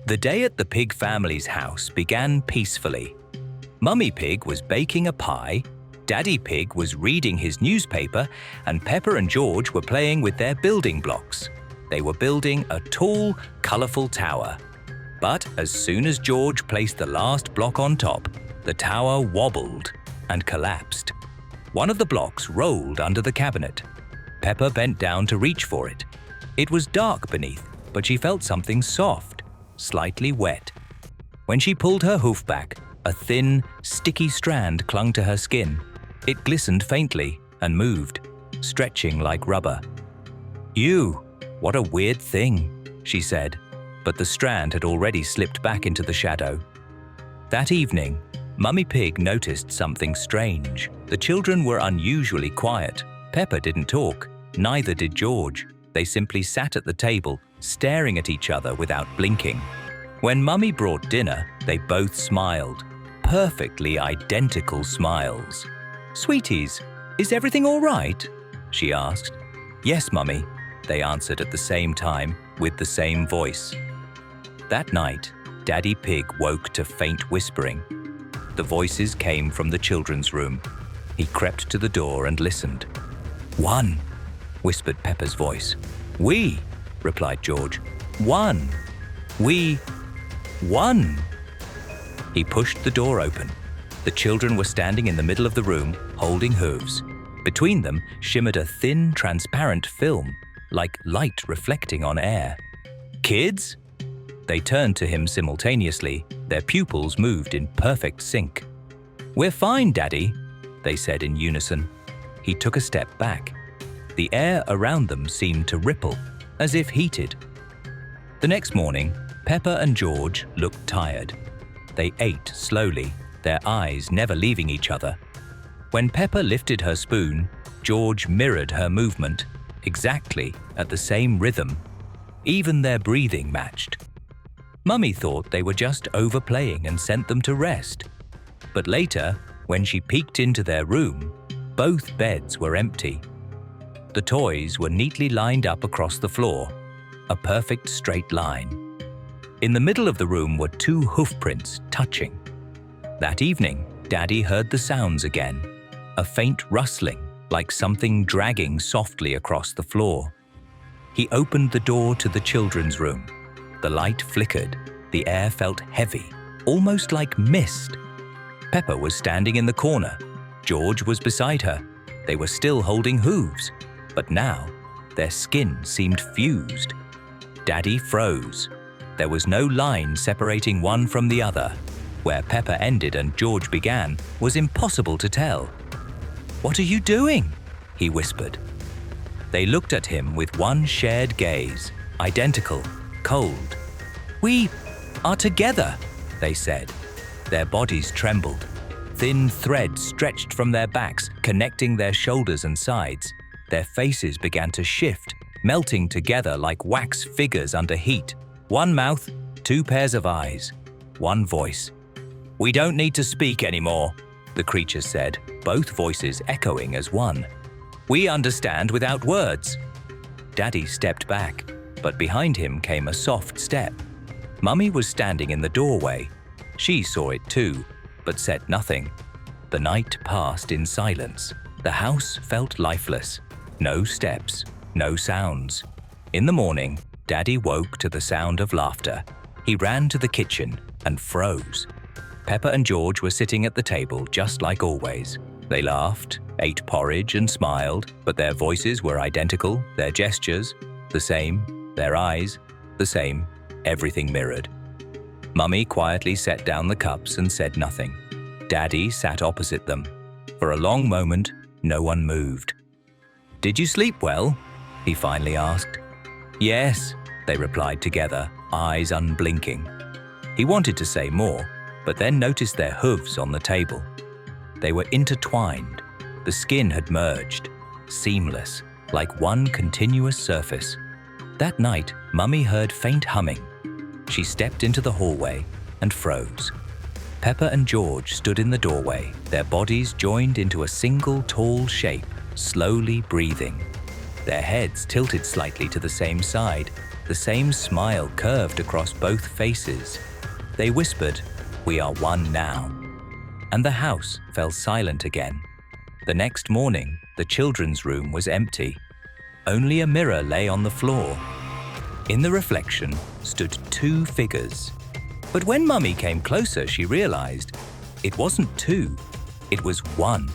The day at the Pig family's house began peacefully. Mummy Pig was baking a pie, Daddy Pig was reading his newspaper, and Peppa and George were playing with their building blocks. They were building a tall, colourful tower. But as soon as George placed the last block on top, the tower wobbled and collapsed. One of the blocks rolled under the cabinet. Peppa bent down to reach for it. It was dark beneath, but she felt something soft, slightly wet. When she pulled her hoof back, a thin, sticky strand clung to her skin. It glistened faintly and moved, stretching like rubber. "Ew, what a weird thing," she said, but the strand had already slipped back into the shadow. That evening, Mummy Pig noticed something strange. The children were unusually quiet. Peppa didn't talk, neither did George. They simply sat at the table, staring at each other without blinking. When Mummy brought dinner, they both smiled. Perfectly identical smiles. "Sweeties, is everything all right?" she asked. "Yes, Mummy," they answered at the same time, with the same voice. That night, Daddy Pig woke to faint whispering. The voices came from the children's room. He crept to the door and listened. "One," whispered Peppa's voice. "We," replied George. "One. We. One." He pushed the door open. The children were standing in the middle of the room, holding hooves. Between them shimmered a thin, transparent film, like light reflecting on air. "Kids?" They turned to him simultaneously. Their pupils moved in perfect sync. "We're fine, Daddy," they said in unison. He took a step back. The air around them seemed to ripple, as if heated. The next morning, Peppa and George looked tired. They ate slowly, their eyes never leaving each other. When Peppa lifted her spoon, George mirrored her movement, exactly at the same rhythm. Even their breathing matched. Mummy thought they were just overplaying and sent them to rest. But later, when she peeked into their room, both beds were empty. The toys were neatly lined up across the floor, a perfect straight line. In the middle of the room were two hoofprints touching. That evening, Daddy heard the sounds again, a faint rustling, like something dragging softly across the floor. He opened the door to the children's room. The light flickered, the air felt heavy, almost like mist. Peppa was standing in the corner. George was beside her. They were still holding hooves, but now their skin seemed fused. Daddy froze. There was no line separating one from the other. Where Peppa ended and George began was impossible to tell. "What are you doing?" he whispered. They looked at him with one shared gaze, identical, cold. "We are together," they said. Their bodies trembled. Thin threads stretched from their backs, connecting their shoulders and sides. Their faces began to shift, melting together like wax figures under heat. One mouth, two pairs of eyes, one voice. "We don't need to speak anymore," the creatures said, both voices echoing as one. "We understand without words." Daddy stepped back, but behind him came a soft step. Mummy was standing in the doorway. She saw it too, but said nothing. The night passed in silence. The house felt lifeless. No steps, no sounds. In the morning, Daddy woke to the sound of laughter. He ran to the kitchen and froze. Peppa and George were sitting at the table just like always. They laughed, ate porridge and smiled, but their voices were identical, their gestures the same, their eyes the same, everything mirrored. Mummy quietly set down the cups and said nothing. Daddy sat opposite them. For a long moment, no one moved. "Did you sleep well?" he finally asked. "Yes," they replied together, eyes unblinking. He wanted to say more, but then noticed their hooves on the table. They were intertwined. The skin had merged, seamless, like one continuous surface. That night, Mummy heard faint humming. She stepped into the hallway and froze. Peppa and George stood in the doorway, their bodies joined into a single tall shape, slowly breathing. Their heads tilted slightly to the same side, The same smile curved across both faces. They whispered, "We are one now." And the house fell silent again. The next morning, the children's room was empty. Only a mirror lay on the floor. In the reflection stood two figures. But when Mummy came closer, she realized it wasn't two, it was one.